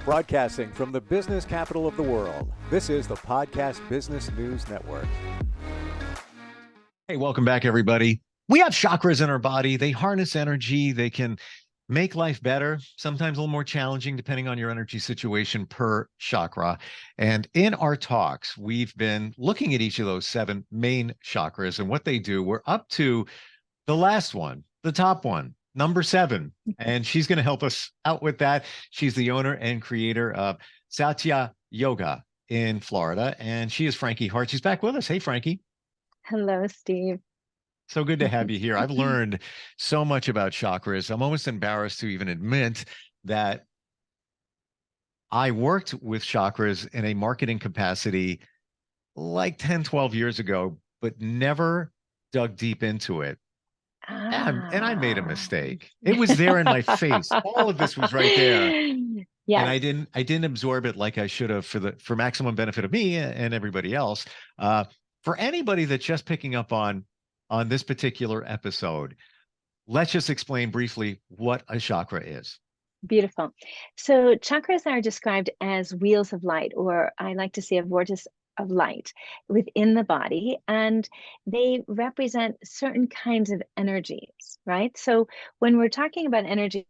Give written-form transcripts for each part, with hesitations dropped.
Broadcasting from the business capital of the world, this is the Podcast Business News Network. Hey, welcome back, everybody. We have chakras in our body. They harness energy. They can make life better, sometimes a little more challenging, depending on your energy situation per chakra. And in our talks, we've been looking at each of those 7 main chakras and what they do. We're up to the last one, the top one, number 7. And she's going to help us out with that. She's the owner and creator of Satya Yoga in Florida. And she is Frankie Hart. She's back with us. Hey, Frankie. Hello, Steve. So good to have you here. I've learned so much about chakras. I'm almost embarrassed to even admit that I worked with chakras in a marketing capacity like 10, 12 years ago, but never dug deep into it. And I made a mistake. It was there in my face. All of this was right there. Yes. And I didn't absorb it like I should have for maximum benefit of me and everybody else. For anybody that's just picking up on this particular episode, let's just explain briefly what a chakra is. Beautiful. So chakras are described as wheels of light, or I like to say a vortex of light within the body, and they represent certain kinds of energies, right? So when we're talking about energies,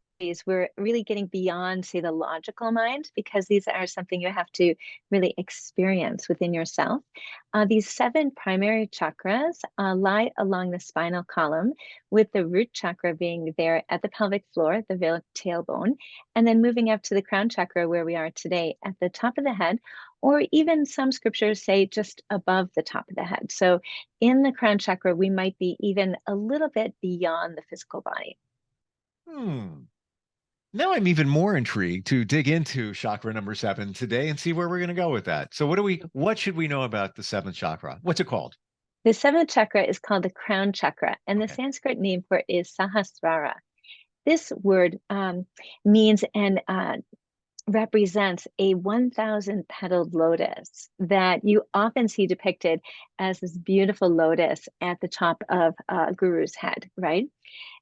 we're really getting beyond, say, the logical mind, because these are something you have to really experience within yourself. These 7 primary chakras lie along the spinal column, with the root chakra being there at the pelvic floor, the tailbone, and then moving up to the crown chakra, where we are today, at the top of the head, or even some scriptures say just above the top of the head. So in the crown chakra, we might be even a little bit beyond the physical body. Now I'm even more intrigued to dig into chakra number 7 today and see where we're going to go with that. So what should we know about the 7th chakra? What's it called? The 7th chakra is called the crown chakra, and the Sanskrit name for it is Sahasrara. This word means and represents a 1,000 petaled lotus that you often see depicted as this beautiful lotus at the top of a guru's head, right?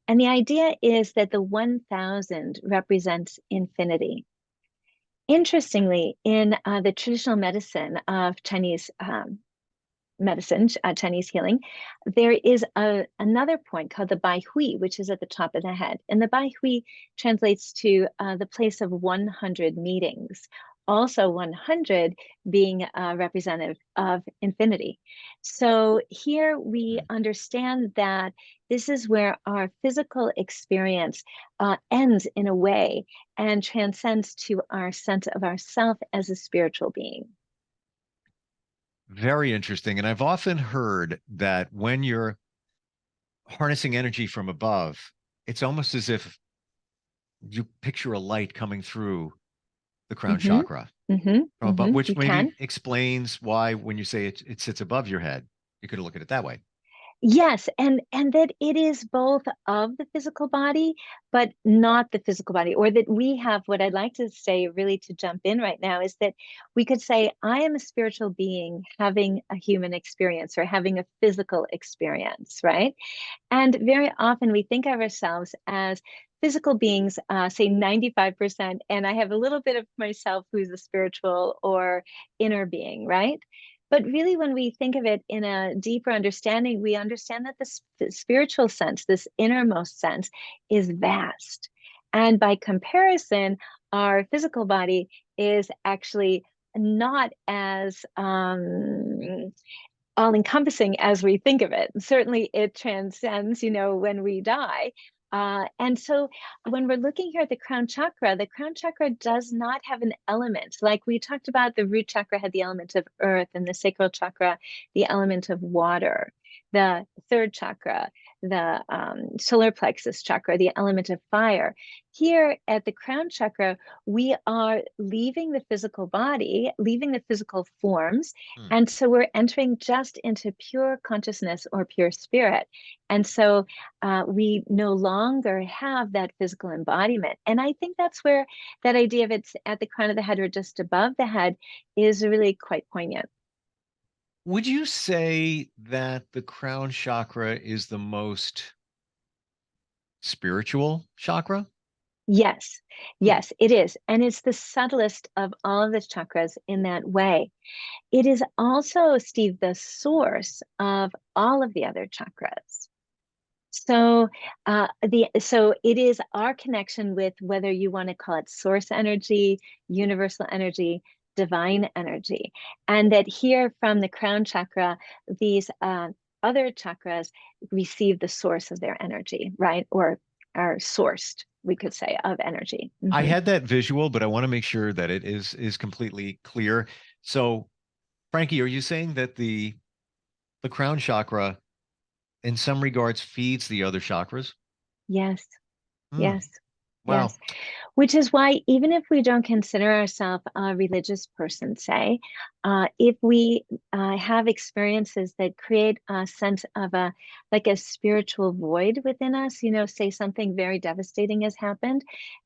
And the idea is that the 1,000 represents infinity. Interestingly, in the traditional medicine of Chinese medicine, Chinese healing, there is another point called the Bai Hui, which is at the top of the head. And the Bai Hui translates to the place of 100 meetings, also 100 being representative of infinity. So here we understand that this is where our physical experience ends in a way and transcends to our sense of ourself as a spiritual being. Very interesting. And I've often heard that when you're harnessing energy from above, it's almost as if you picture a light coming through the crown chakra, which maybe explains why when you say it sits above your head, you could look at it that way. Yes, and that it is both of the physical body, but not the physical body, or that we have, what I'd like to say, really to jump in right now, is that we could say, I am a spiritual being having a human experience or having a physical experience, right? And very often we think of ourselves as physical beings, say 95%, and I have a little bit of myself who's a spiritual or inner being, right? But really, when we think of it in a deeper understanding, we understand that the spiritual sense, this innermost sense, is vast. And by comparison, our physical body is actually not as all-encompassing as we think of it. Certainly, it transcends, when we die. And so when we're looking here at the crown chakra does not have an element. Like we talked about, the root chakra had the element of earth, and the sacral chakra, the element of water. The 3rd chakra, the solar plexus chakra, the element of fire. Here at the crown chakra, we are leaving the physical body, leaving the physical forms. And so we're entering just into pure consciousness or pure spirit. And so we no longer have that physical embodiment. And I think that's where that idea of it's at the crown of the head or just above the head is really quite poignant. Would you say that the crown chakra is the most spiritual chakra? Yes, Hmm. yes, it is. And it's the subtlest of all of the chakras in that way. It is also, Steve, the source of all of the other chakras. So so it is our connection with, whether you want to call it source energy, universal energy, divine energy. And that here from the crown chakra, these other chakras receive the source of their energy, right? Or are sourced, we could say, of energy. I Mhm. had that visual, but I want to make sure that it is completely clear. So, Frankie, are you saying that the crown chakra, in some regards, feeds the other chakras? Yes, Hmm. yes, Wow. yes. Which is why, even if we don't consider ourselves a religious person, say, if we have experiences that create a sense of like a spiritual void within us, say something very devastating has happened,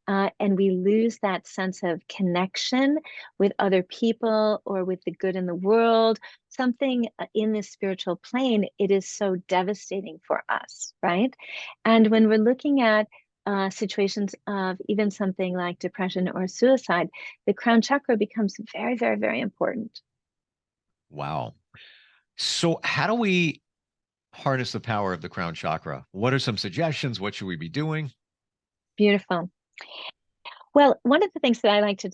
and we lose that sense of connection with other people or with the good in the world, something in this spiritual plane, it is so devastating for us, right? And when we're looking at situations of even something like depression or suicide, the crown chakra becomes very, very, very important. Wow. So, how do we harness the power of the crown chakra? What are some suggestions? What should we be doing? Beautiful. Well, one of the things that I like to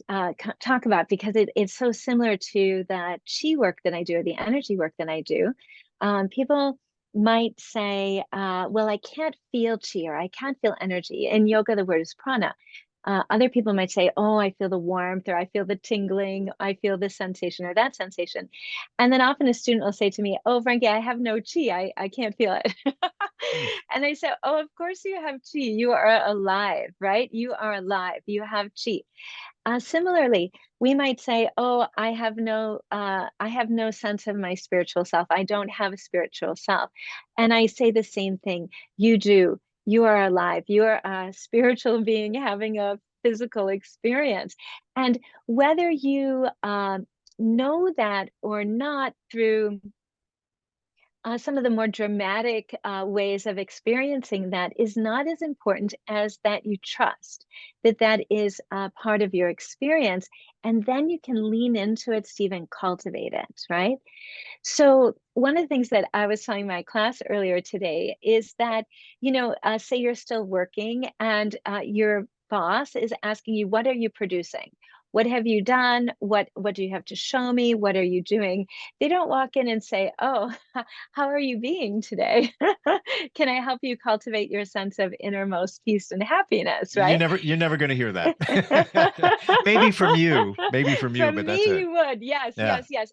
talk about, because it's so similar to the chi work that I do, or the energy work that I do, people might say, well, I can't feel chi, or I can't feel energy. In yoga, the word is prana. Other people might say, oh, I feel the warmth, or I feel the tingling, I feel this sensation or that sensation. And then often a student will say to me, oh, Frankie, I have no chi. I can't feel it. Hmm. And I said, oh, of course you have chi. You are alive, right? You are alive. You have chi. Similarly, we might say, "Oh, I have no sense of my spiritual self. I don't have a spiritual self." And I say the same thing. You do. You are alive. You are a spiritual being having a physical experience. And whether you know that or not through some of the more dramatic ways of experiencing that is not as important as that you trust that that is part of your experience. And then you can lean into it, Steve, and cultivate it, right? So, one of the things that I was telling my class earlier today is that, say you're still working and your boss is asking you, what are you producing? What have you done? What do you have to show me? What are you doing? They don't walk in and say, "Oh, how are you being today? Can I help you cultivate your sense of innermost peace and happiness?" Right? You're never going to hear that. Maybe from you, but From that's me, it. you would. Yes, Yeah. yes, yes.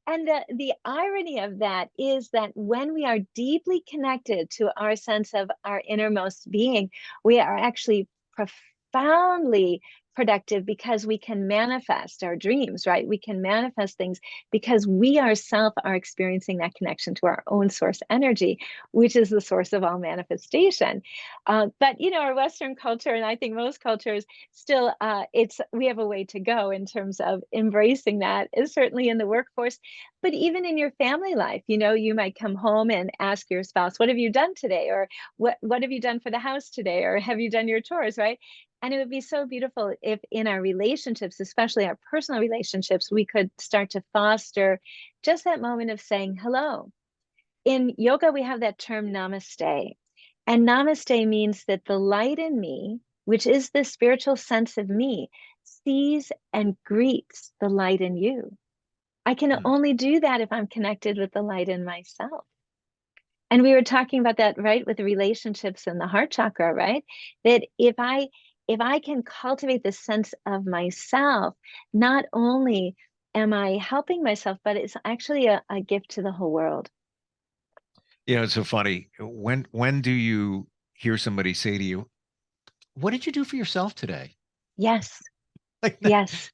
And the irony of that is that when we are deeply connected to our sense of our innermost being, we are actually profoundly productive, because we can manifest our dreams, right? We can manifest things because we ourselves are experiencing that connection to our own source energy, which is the source of all manifestation. But our Western culture, and I think most cultures, still we have a way to go in terms of embracing that, is certainly in the workforce, but even in your family life. You might come home and ask your spouse, what have you done today? Or what have you done for the house today? Or have you done your chores, right? And it would be so beautiful if in our relationships, especially our personal relationships, we could start to foster just that moment of saying hello. In yoga, we have that term namaste. And namaste means that the light in me, which is the spiritual sense of me, sees and greets the light in you. I can Hmm. only do that if I'm connected with the light in myself. And we were talking about that, right, with the relationships and the heart chakra, right? That if I can cultivate this sense of myself, not only am I helping myself, but it's actually a gift to the whole world. It's so funny. When do you hear somebody say to you, "What did you do for yourself today?" Yes, Like, yes.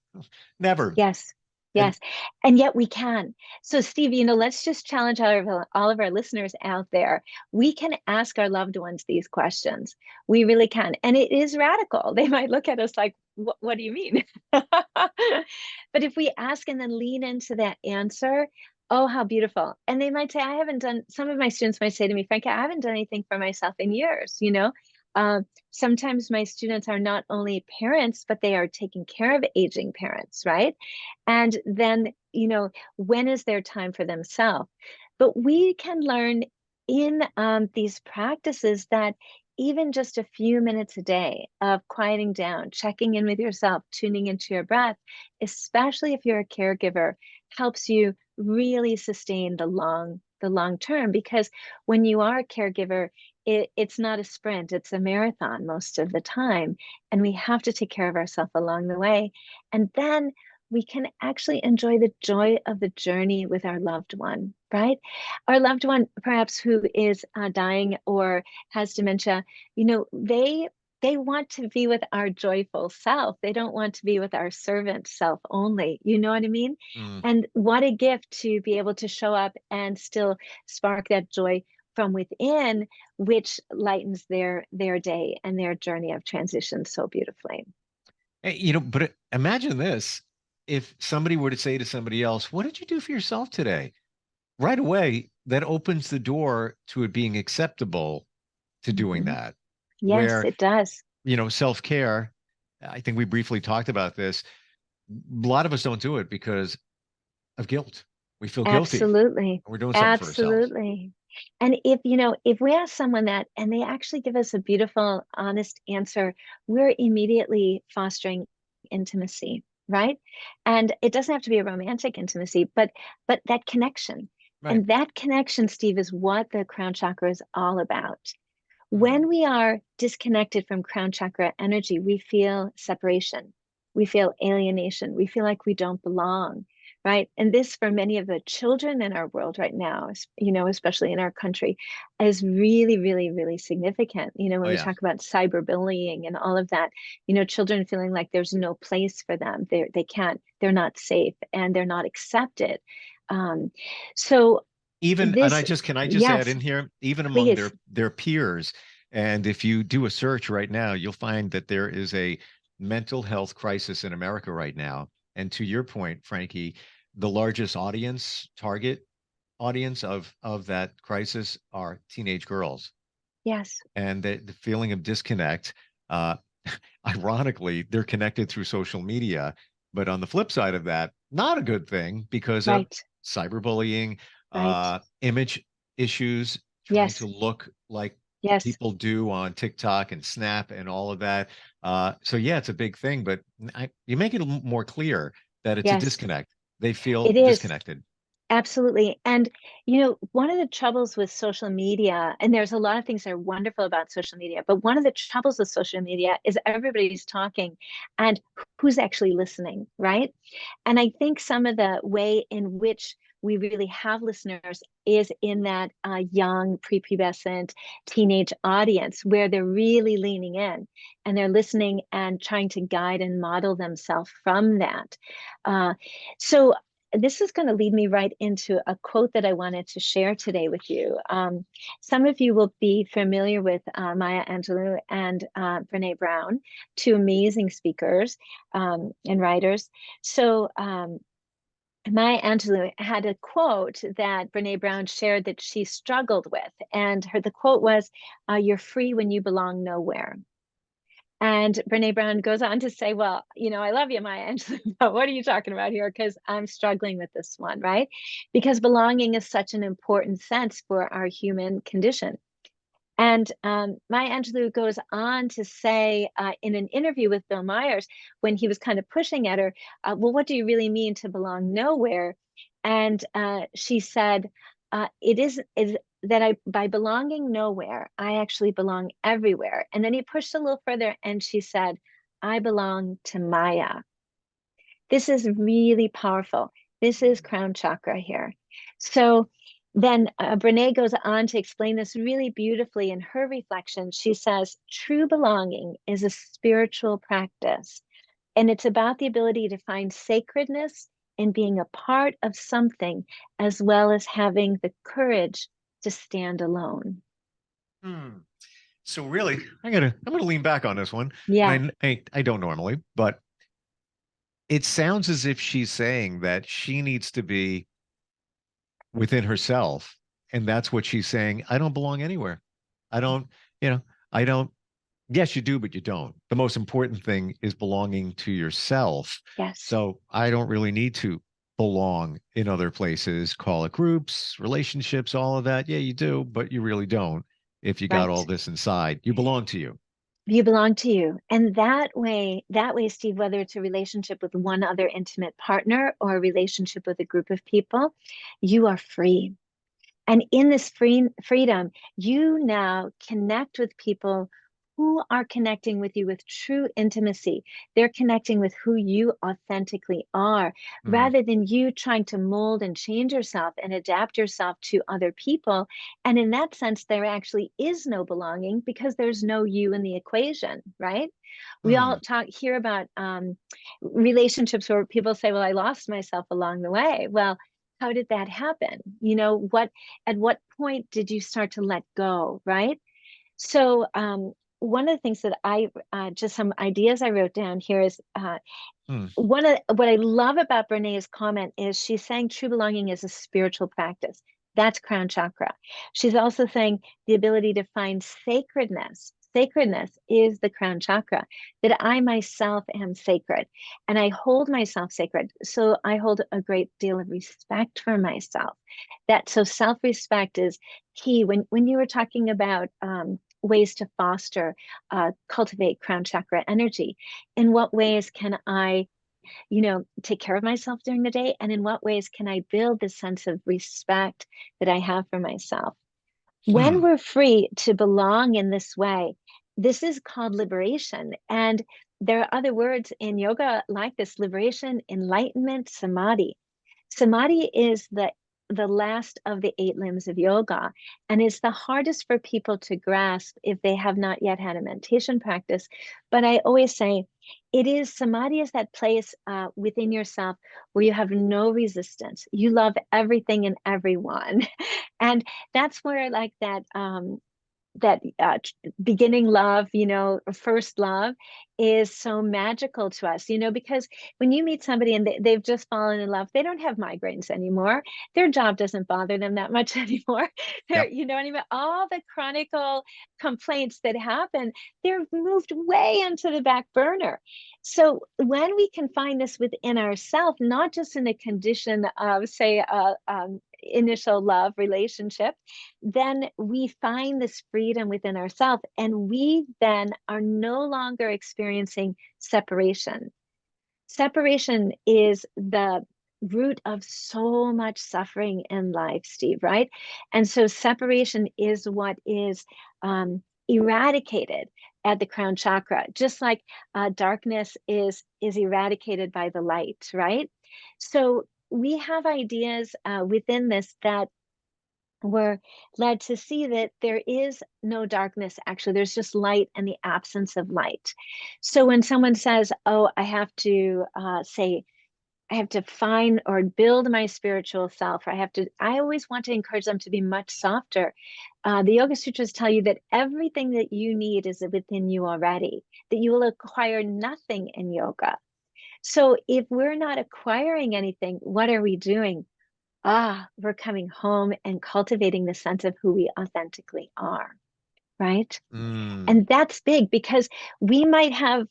never. Yes, And yes. And yet we can. So, Steve, let's just challenge all of our listeners out there. We can ask our loved ones these questions. We really can. And it is radical. They might look at us like, what do you mean? But if we ask and then lean into that answer, oh, how beautiful. And they might say, some of my students might say to me, Frankie, I haven't done anything for myself in years. Sometimes my students are not only parents, but they are taking care of aging parents, right? And then, when is their time for themselves? But we can learn in these practices that even just a few minutes a day of quieting down, checking in with yourself, tuning into your breath, especially if you're a caregiver, helps you really sustain the long term. Because when you are a caregiver, it's not a sprint, it's a marathon most of the time. And we have to take care of ourselves along the way. And then we can actually enjoy the joy of the journey with our loved one, right? Our loved one, perhaps who is dying or has dementia, they want to be with our joyful self. They don't want to be with our servant self only. You know what I mean? Mm. And what a gift to be able to show up and still spark that joy from within, which lightens their day and their journey of transition so beautifully. Hey, but imagine this. If somebody were to say to somebody else, what did you do for yourself today? Right away, that opens the door to it being acceptable to doing Mhm. that. Yes, Where, it does. self-care, I think we briefly talked about this. A lot of us don't do it because of guilt. We feel guilty. Absolutely. We're doing something for ourselves. Absolutely. And if we ask someone that and they actually give us a beautiful, honest answer, we're immediately fostering intimacy, right? And it doesn't have to be a romantic intimacy, but that connection. Right. And that connection, Steve, is what the crown chakra is all about. Mm. When we are disconnected from crown chakra energy, we feel separation, we feel alienation, we feel like we don't belong, right? And this, for many of the children in our world right now, especially in our country, is really, really, really significant. Oh, When we yeah. talk about cyberbullying and all of that, children feeling like there's no place for them, they can't, they're not safe, and they're not accepted. Um, so Even, and this, can I just add yes, in here, even among please, their peers, and if you do a search right now, you'll find that there is a mental health crisis in America right now. And to your point, Frankie, the largest target audience of that crisis are teenage girls. yes. And the feeling of disconnect, uh, ironically, they're connected through social media. But on the flip side of that, not a good thing because of Right, cyberbullying, right. image issues, trying to Yes, look like yes, people do on TikTok and Snap and all of that. So yeah, it's a big thing, but you make it more clear that it's a yes. disconnect. They feel It is. disconnected. Absolutely. And, one of the troubles with social media, and there's a lot of things that are wonderful about social media, but one of the troubles with social media is everybody's talking and who's actually listening, right? And I think some of the way in which we really have listeners is in that young, prepubescent teenage audience where they're really leaning in and they're listening and trying to guide and model themselves from that. Uh, so this is going to lead me right into a quote that I wanted to share today with you. Some of you will be familiar with Maya Angelou and Brene Brown, two amazing speakers and writers. So Maya Angelou had a quote that Brene Brown shared that she struggled with, and the quote was, "You're free when you belong nowhere." And Brene Brown goes on to say, well, I love you, Maya Angelou, but what are you talking about here? Because I'm struggling with this one, right? Because belonging is such an important sense for our human condition. And Maya Angelou goes on to say in an interview with Bill Myers, when he was kind of pushing at her, well, what do you really mean to belong nowhere? And she said, it is that by belonging nowhere, I actually belong everywhere. And then he pushed a little further and she said, I belong to Maya. This is really powerful. This is crown chakra here. So then Brene goes on to explain this really beautifully in her reflection. She says, true belonging is a spiritual practice, and it's about the ability to find sacredness in being a part of something, as well as having the courage to stand alone. Hmm. So really, I'm gonna lean back on this one, Yeah, and I don't normally, but it sounds as if she's saying that she needs to be within herself, and that's what she's saying. I don't belong anywhere. I don't, you know, I don't. Yes, you do, but you don't. The most important thing is belonging to yourself. Yes. So I don't really need to belong in other places, call it groups, relationships, all of that. Yeah, you do, but you really don't if you got all Right. this inside. You belong to you. You belong to you. And that way, Steve, whether it's a relationship with one other intimate partner or a relationship with a group of people, you are free. And in this freedom, you now connect with people who are connecting with you with true intimacy. They're connecting with who you authentically are, Mm, rather than you trying to mold and change yourself and adapt yourself to other people. And in that sense, there actually is no belonging because there's no you in the equation, right? We all mm, talk here about relationships where people say, well, I lost myself along the way. Well, how did that happen? At what point did you start to let go, right? So one of the things that just some ideas I wrote down here is mm, one of what I love about Brené's comment is she's saying true belonging is a spiritual practice. That's crown chakra. She's also saying the ability to find sacredness. Sacredness is the crown chakra, that I myself am sacred and I hold myself sacred. So I hold a great deal of respect for myself. So self-respect is key. When you were talking about ways to foster, cultivate crown chakra energy, in what ways can I take care of myself during the day? And in what ways can I build this sense of respect that I have for myself? When mm. we're free to belong in this way, this is called liberation. And there are other words in yoga like this: liberation, enlightenment, samadhi. Samadhi is the last of the eight limbs of yoga, and it's the hardest for people to grasp if they have not yet had a meditation practice. But I always say samadhi is that place within yourself where you have no resistance. You love everything and everyone. And that's where like that beginning love, first love is so magical to us, because when you meet somebody and they've just fallen in love, they don't have migraines anymore. Their job doesn't bother them that much anymore. They're, Yep. you know what I mean? All the chronic complaints that happen, they're moved way into the back burner. So when we can find this within ourselves, not just in a condition of, say, initial love relationship, then we find this freedom within ourselves, and we then are no longer experiencing separation. Separation is the root of so much suffering in life, Steve, right? And so separation is what is eradicated at the crown chakra, just like darkness is eradicated by the light, right? So we have ideas within this that we're led to see that there is no darkness. Actually, there's just light and the absence of light. So when someone says, oh, I have to I have to find or build my spiritual self, or I always want to encourage them to be much softer. The Yoga Sutras tell you that everything that you need is within you already, that you will acquire nothing in yoga. So if we're not acquiring anything, what are we doing? We're coming home and cultivating the sense of who we authentically are, right? Mm, And that's big because we might have,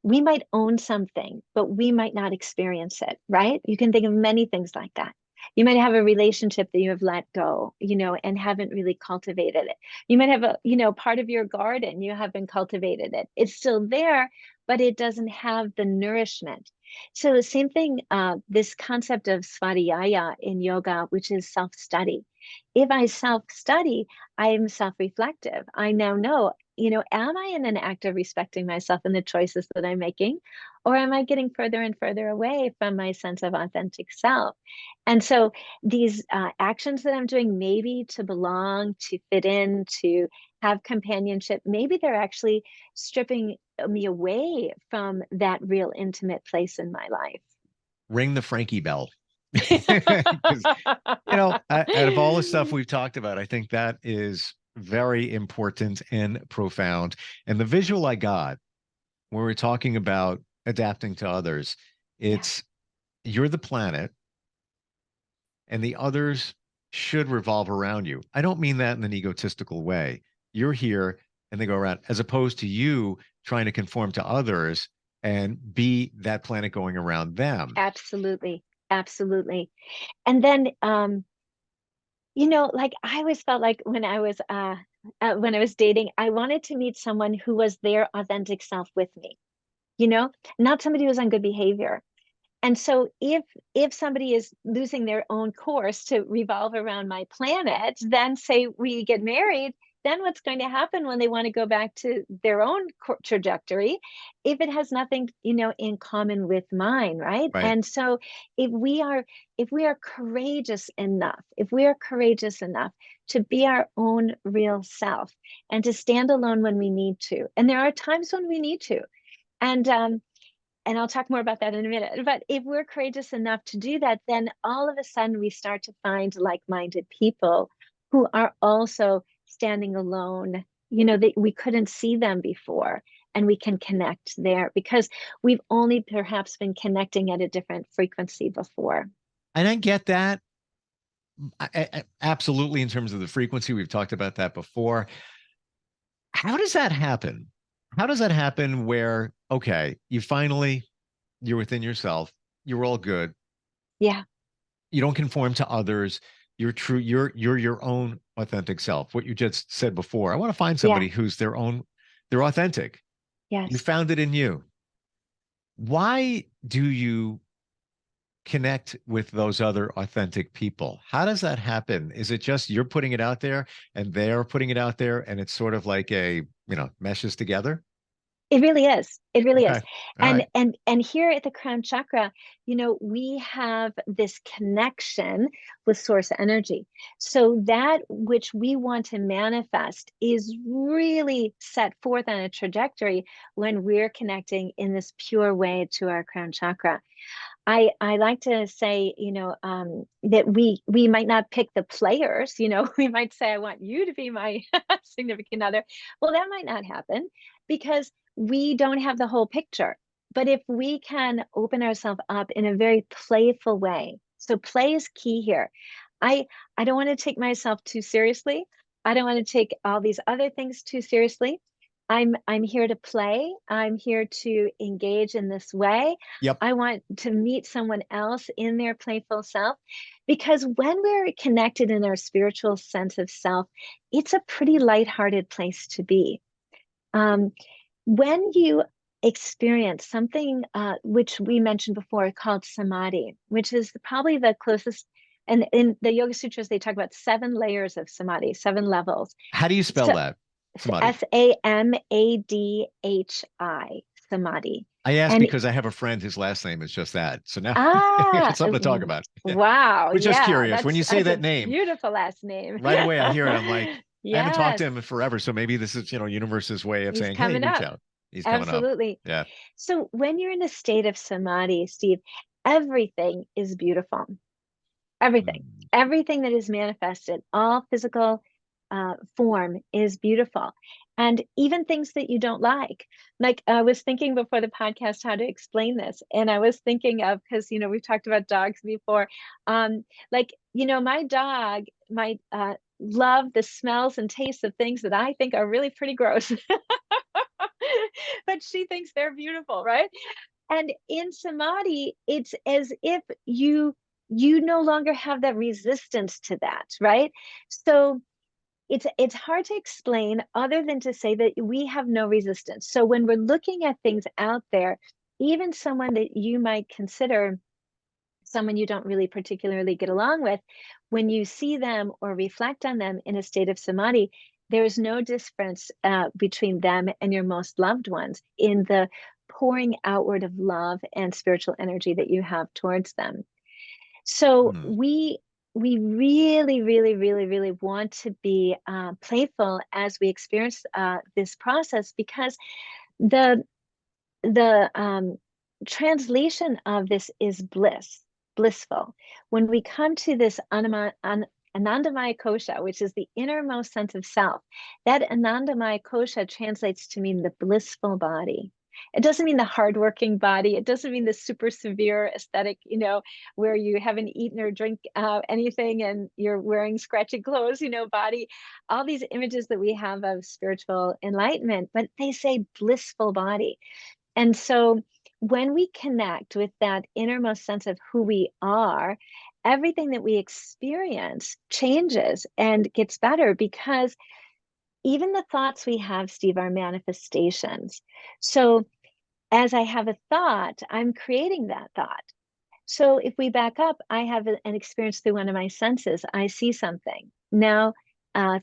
we might own something, but we might not experience it, right? You can think of many things like that. You might have a relationship that you have let go, and haven't really cultivated it. You might have part of your garden, you haven't cultivated it. It's still there, but it doesn't have the nourishment. So the same thing, this concept of svadhyaya in yoga, which is self-study. If I self-study, I am self-reflective. I now know, am I in an act of respecting myself and the choices that I'm making? Or am I getting further and further away from my sense of authentic self? And so these actions that I'm doing, maybe to belong, to fit in, to have companionship, maybe they're actually stripping me away from that real intimate place in my life. ring the Frankie bell. Because, out of all the stuff we've talked about, I think that is very important and profound. And the visual I got when we're talking about adapting to others, Yeah. it's you're the planet and the others should revolve around you. I don't mean that in an egotistical way. You're here and they go around, as opposed to you trying to conform to others and be that planet going around them. Absolutely. Absolutely. And then, like I always felt like when I was dating, I wanted to meet someone who was their authentic self with me, not somebody who was on good behavior. And so if somebody is losing their own course to revolve around my planet, then say we get married, then what's going to happen when they want to go back to their own trajectory if it has nothing, in common with mine, right? Right. And so if we are courageous enough to be our own real self and to stand alone when we need to, and there are times when we need to, and I'll talk more about that in a minute. But if we're courageous enough to do that, then all of a sudden we start to find like-minded people who are also standing alone, that we couldn't see them before. And we can connect there because we've only perhaps been connecting at a different frequency before. And I get that. Absolutely. In terms of the frequency, we've talked about that before. How does that happen? How does that happen where, okay, you're within yourself, you're all good. Yeah. You don't conform to others. You're true. You're your own authentic self. What you just said before. I want to find somebody who's they're authentic. Yes. You found it in you. Why do you connect with those other authentic people? How does that happen? Is it just you're putting it out there and they're putting it out there and it's sort of like meshes together? It really is. It really Okay. is. All And right. and here at the crown chakra, we have this connection with source energy. So that which we want to manifest is really set forth on a trajectory when we're connecting in this pure way to our crown chakra. I like to say, that we might not pick the players, we might say, I want you to be my significant other. Well, that might not happen because we don't have the whole picture. But if we can open ourselves up in a very playful way, so play is key here. I don't want to take myself too seriously. I don't want to take all these other things too seriously. I'm here to play. I'm here to engage in this way. Yep. I want to meet someone else in their playful self because when we're connected in our spiritual sense of self, it's a pretty lighthearted place to be. When you experience something which we mentioned before called samadhi, which is probably the closest, and in the Yoga Sutras, they talk about 7 layers of samadhi, 7 levels. How do you spell So that? Samadhi. Samadhi, samadhi. I asked And because I have a friend, his last name is just that. So now it's something to talk about. wow, We're just yeah, curious. When you say that's a that name, beautiful last name. right away I hear it. I'm like, I haven't talked to Yes, him in forever. So maybe this is, universe's way of he's saying, hey, coming reach up. out. He's coming up. Absolutely. Yeah. So when you're in a state of samadhi, Steve, everything is beautiful. Everything, Mm. everything that is manifested, all physical form is beautiful. And even things that you don't like I was thinking before the podcast how to explain this. And I was thinking of, because, we've talked about dogs before. My dog might love the smells and tastes of things that I think are really pretty gross. But she thinks they're beautiful, right? And in samadhi, it's as if you no longer have that resistance to that, right? So it's hard to explain other than to say that we have no resistance. So when we're looking at things out there, even someone that you might consider someone you don't really particularly get along with, when you see them or reflect on them in a state of samadhi, there is no difference between them and your most loved ones in the pouring outward of love and spiritual energy that you have towards them. So Mm. we really, really, really, really want to be playful as we experience this process because the translation of this is blissful. When we come to this Anandamaya Kosha, which is the innermost sense of self, that Anandamaya Kosha translates to mean the blissful body. It doesn't mean the hardworking body. It doesn't mean the super severe aesthetic, where you haven't eaten or drink anything and you're wearing scratchy clothes, body. All these images that we have of spiritual enlightenment, but they say blissful body. And so when we connect with that innermost sense of who we are, everything that we experience changes and gets better, because even the thoughts we have, Steve, are manifestations. So as I have a thought, I'm creating that thought. So if we back up, I have an experience through one of my senses. I see something. Now,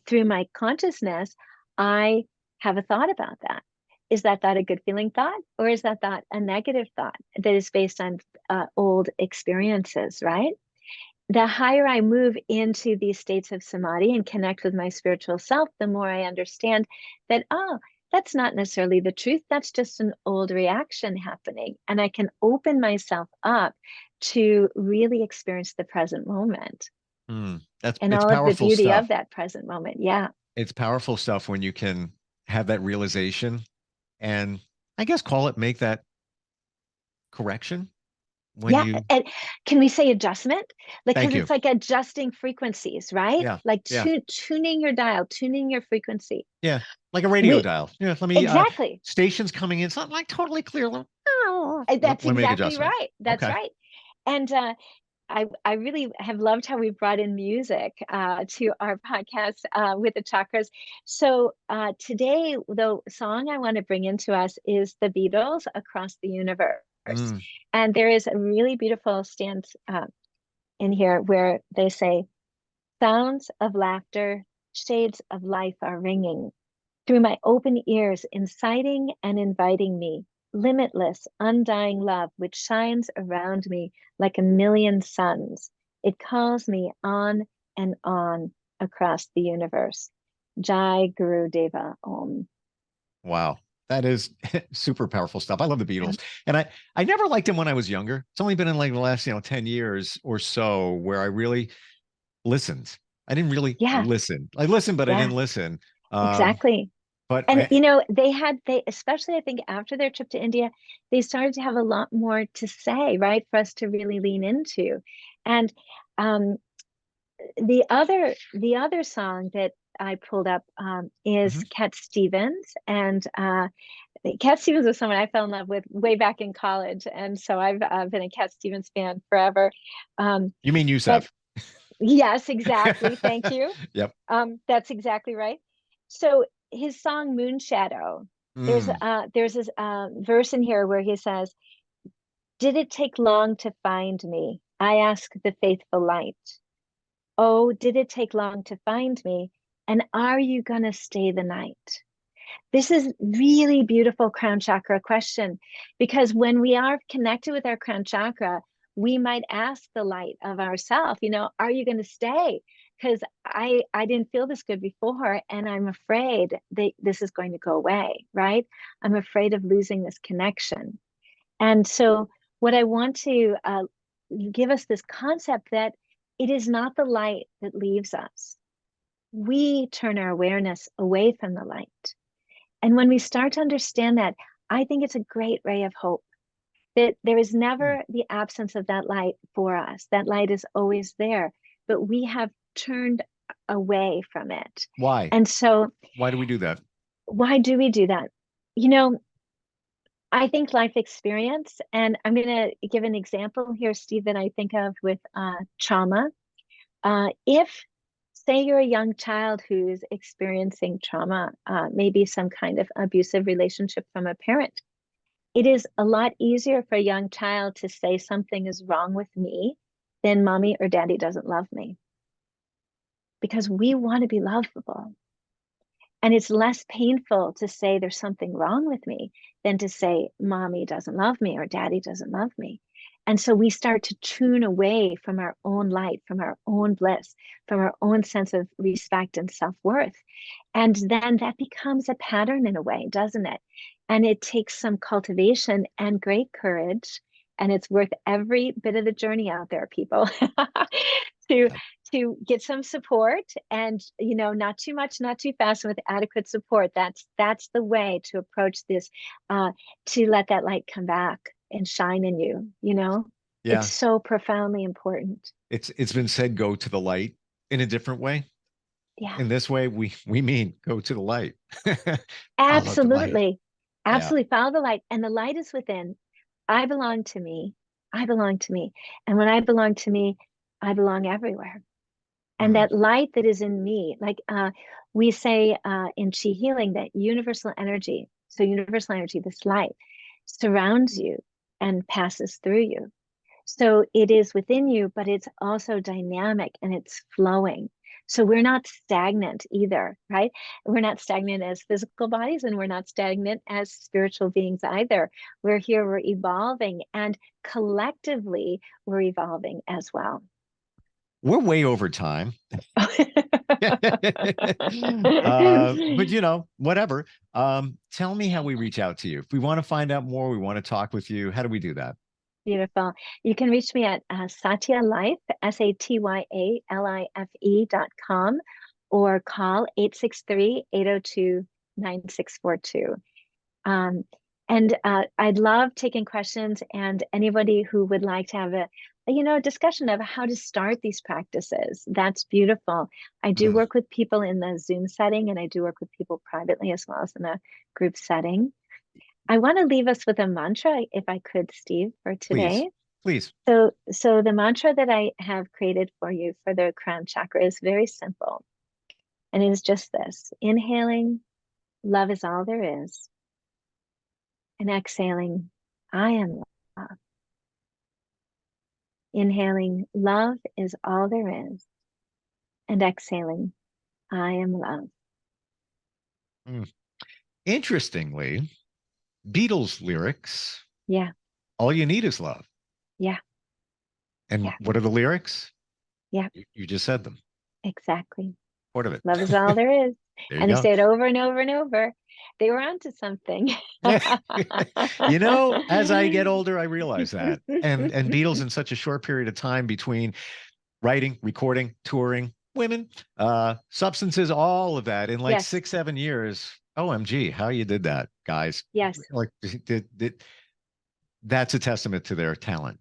through my consciousness, I have a thought about that. Is that thought a good feeling thought, or is that thought a negative thought that is based on old experiences, right? The higher I move into these states of samadhi and connect with my spiritual self, the more I understand that, that's not necessarily the truth. That's just an old reaction happening. And I can open myself up to really experience the present moment and It's all of the powerful beauty stuff. of that present moment. Yeah. It's powerful stuff when you can have that realization and I guess make that correction when you. And can we say adjustment? Because Thank you. it's like adjusting frequencies, right? Yeah. Like Yeah. tuning your dial, tuning your frequency. Yeah. Like a radio dial. Yeah. Let me, exactly. Stations coming in. It's not like totally clear. That's Let me make exactly adjustment. right. That's Okay. right. And I really have loved how we brought in music to our podcast with the chakras. So today, the song I want to bring into us is the Beatles' Across the Universe. And there is a really beautiful stanza in here where they say, sounds of laughter, shades of life are ringing through my open ears, inciting and inviting me. Limitless, undying love, which shines around me like a million suns. It calls me on and on across the universe. Jai Guru Deva Om. Wow. That is super powerful stuff. I love the Beatles. And I never liked them when I was younger. It's only been in like the last, 10 years or so where I really listened. I didn't really listen. I listened, but I didn't listen. Exactly. But And they especially, I think, after their trip to India, they started to have a lot more to say, right, for us to really lean into. And the other song that I pulled up is Cat Stevens. And Cat Stevens was someone I fell in love with way back in college, and so I've been a Cat Stevens fan forever. You mean Yusef? Yes, exactly. Thank you. Yep. That's exactly right. So his song Moonshadow, there's this verse in here where he says, did it take long to find me? I ask the faithful light. Oh, did it take long to find me? And are you gonna stay the night? This is really beautiful crown chakra question, because when we are connected with our crown chakra, we might ask the light of ourself, are you going to stay? Because I didn't feel this good before, and I'm afraid that this is going to go away, right? I'm afraid of losing this connection. And so what I want to give us this concept that it is not the light that leaves us. We turn our awareness away from the light. And when we start to understand that, I think it's a great ray of hope that there is never the absence of that light for us. That light is always there, but we have turned away from it. Why? And so, why do we do that? Why do we do that? I think life experience, and I'm going to give an example here, Steve, that I think of with trauma. If say you're a young child who's experiencing trauma, maybe some kind of abusive relationship from a parent, it is a lot easier for a young child to say something is wrong with me than mommy or daddy doesn't love me. Because we want to be lovable. And it's less painful to say there's something wrong with me than to say mommy doesn't love me or daddy doesn't love me. And so we start to tune away from our own light, from our own bliss, from our own sense of respect and self-worth. And then that becomes a pattern in a way, doesn't it? And it takes some cultivation and great courage. And it's worth every bit of the journey out there, people, to get some support, and not too much, not too fast, with adequate support. That's the way to approach this, to let that light come back and shine in you. It's Yeah. so profoundly important. It's been said, go to the light in a different way. Yeah, In this way, we mean go to the light. Follow the light. absolutely. Yeah. Absolutely. Follow the light, and the light is within. I belong to me. I belong to me. And when I belong to me, I belong everywhere. And Mm. that light that is in me, like we say in Chi healing, that universal energy, so universal energy, this light surrounds you and passes through you. So it is within you, but it's also dynamic and it's flowing. So we're not stagnant either, right? We're not stagnant as physical bodies, and we're not stagnant as spiritual beings either. We're here, we're evolving, and collectively we're evolving as well. We're way over time. But whatever. Tell me how we reach out to you. If we want to find out more, we want to talk with you. How do we do that? Beautiful. You can reach me at Satya Life, SATYALIFE.com, or call 863-802-9642. And I'd love taking questions, and anybody who would like to have a discussion of how to start these practices. That's beautiful. I do work with people in the Zoom setting, and I do work with people privately as well as in a group setting. I want to leave us with a mantra, if I could, Steve, for Please, today. please. So the mantra that I have created for you for the crown chakra is very simple. And it is just this: inhaling, love is all there is. And exhaling, I am love. Inhaling, love is all there is. And exhaling, I am love. Mm. Interestingly, Beatles lyrics, Yeah, all you need is love. yeah, And yeah, what are the lyrics? yeah, You just said them. exactly. Part of it. Love is all there is. There you And they go. say it over and over and over. They were onto something. As I get older, I realize that. And Beatles, in such a short period of time between writing, recording, touring, women, substances, all of that in like Yes, 6, 7 years. OMG, how you did that, guys. yes. Like that's a testament to their talent.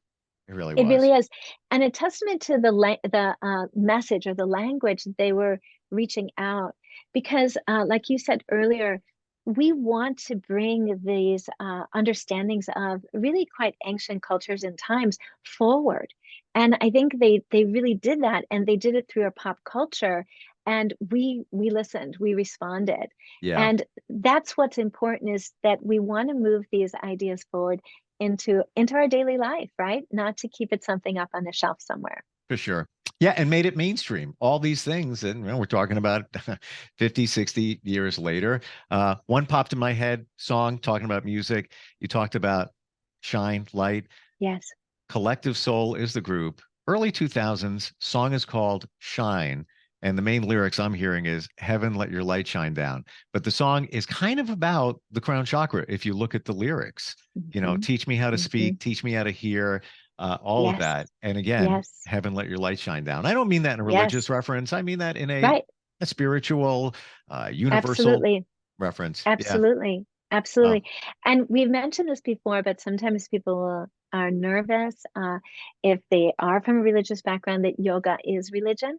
It really It was. really is. And a testament to the message or the language they were reaching out. Because, like you said earlier, we want to bring these understandings of really quite ancient cultures and times forward. And I think they really did that, and they did it through our pop culture. And we listened, we responded. Yeah, And that's what's important, is that we want to move these ideas forward into our daily life, right? Not to keep it something up on a shelf somewhere. for sure. Yeah, and made it mainstream. All these things, and we're talking about 50, 60 years later. One popped in my head, song talking about music. You talked about Shine, Light. Yes. Collective Soul is the group. Early 2000s, song is called Shine. And the main lyrics I'm hearing is Heaven, let your light shine down. But the song is kind of about the crown chakra. If you look at the lyrics, Mm-hmm. teach me how to Mm-hmm. speak, teach me how to hear, all of Yes. that. And again, Yes. Heaven, let your light shine down. I don't mean that in a religious Yes. reference. I mean that in Right. a spiritual, universal Absolutely. reference. Yeah. Absolutely. Wow. Absolutely. And we've mentioned this before, but sometimes people are nervous if they are from a religious background, that yoga is religion.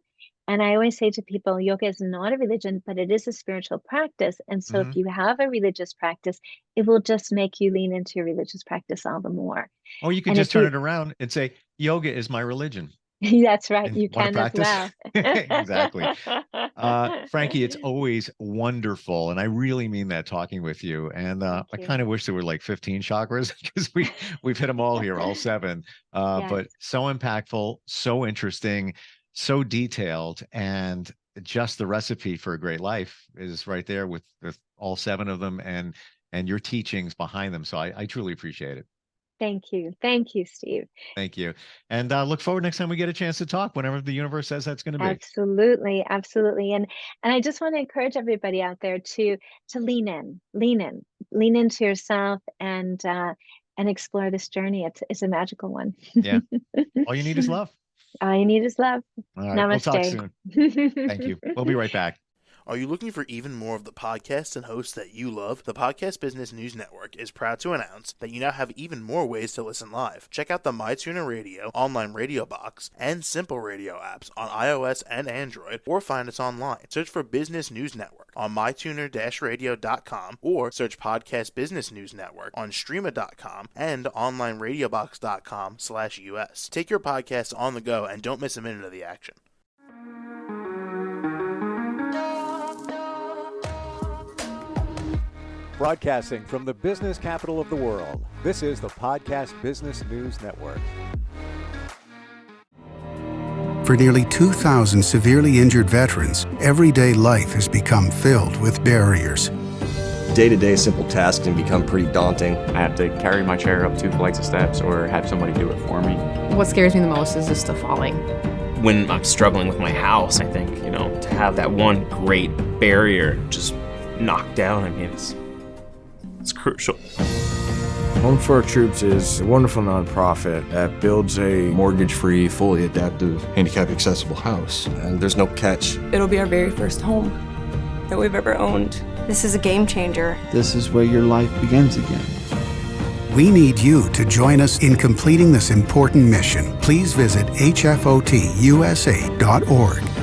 And I always say to people, yoga is not a religion, but it is a spiritual practice. And so if Mhm. you have a religious practice, it will just make you lean into your religious practice all the more. Or you could And just if turn you, it around and say, yoga is my religion. that's right, And you want to can as practice? well. Exactly. Frankie, it's always wonderful. And I really mean that, talking with you. And Thank I you. kind of wish there were like 15 chakras, because we've hit them all here, all seven. Yes. But so impactful, so interesting, so detailed. And just the recipe for a great life is right there with all seven of them, and your teachings behind them. So I truly appreciate it. Thank you. Thank you, Steve. Thank you. And look forward next time we get a chance to talk, whenever the universe says that's going to be. Absolutely, absolutely. And I just want to encourage everybody out there to lean into yourself, and explore this journey. It's a magical one. Yeah. All you need is love. All you need is love. All right, Namaste. we'll talk soon. Thank you. We'll be right back. Are you looking for even more of the podcasts and hosts that you love? The Podcast Business News Network is proud to announce that you now have even more ways to listen live. Check out the MyTuner Radio, online radio box, and Simple Radio apps on iOS and Android, or find us online. Search for Business News Network on mytuner-radio.com, or search Podcast Business News Network on streama.com and onlineradiobox.com/US. Take your podcast on the go and don't miss a minute of the action. Broadcasting from the business capital of the world, this is the Podcast Business News Network. For nearly 2,000 severely injured veterans, everyday life has become filled with barriers. Day-to-day simple tasks can become pretty daunting. I have to carry my chair up 2 flights of steps or have somebody do it for me. What scares me the most is just the falling. When I'm struggling with my house, I think, to have that one great barrier just knocked down, it's crucial. Home for Our Troops is a wonderful nonprofit that builds a Mortgage-free, fully adaptive, handicap-accessible house. And there's no catch. It'll be our very first home that we've ever owned. This is a game changer. This is where your life begins again. We need you to join us in completing this important mission. Please visit hfotusa.org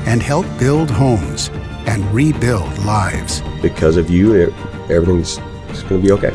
and help build homes and rebuild lives. Because of you, everything's going to be okay.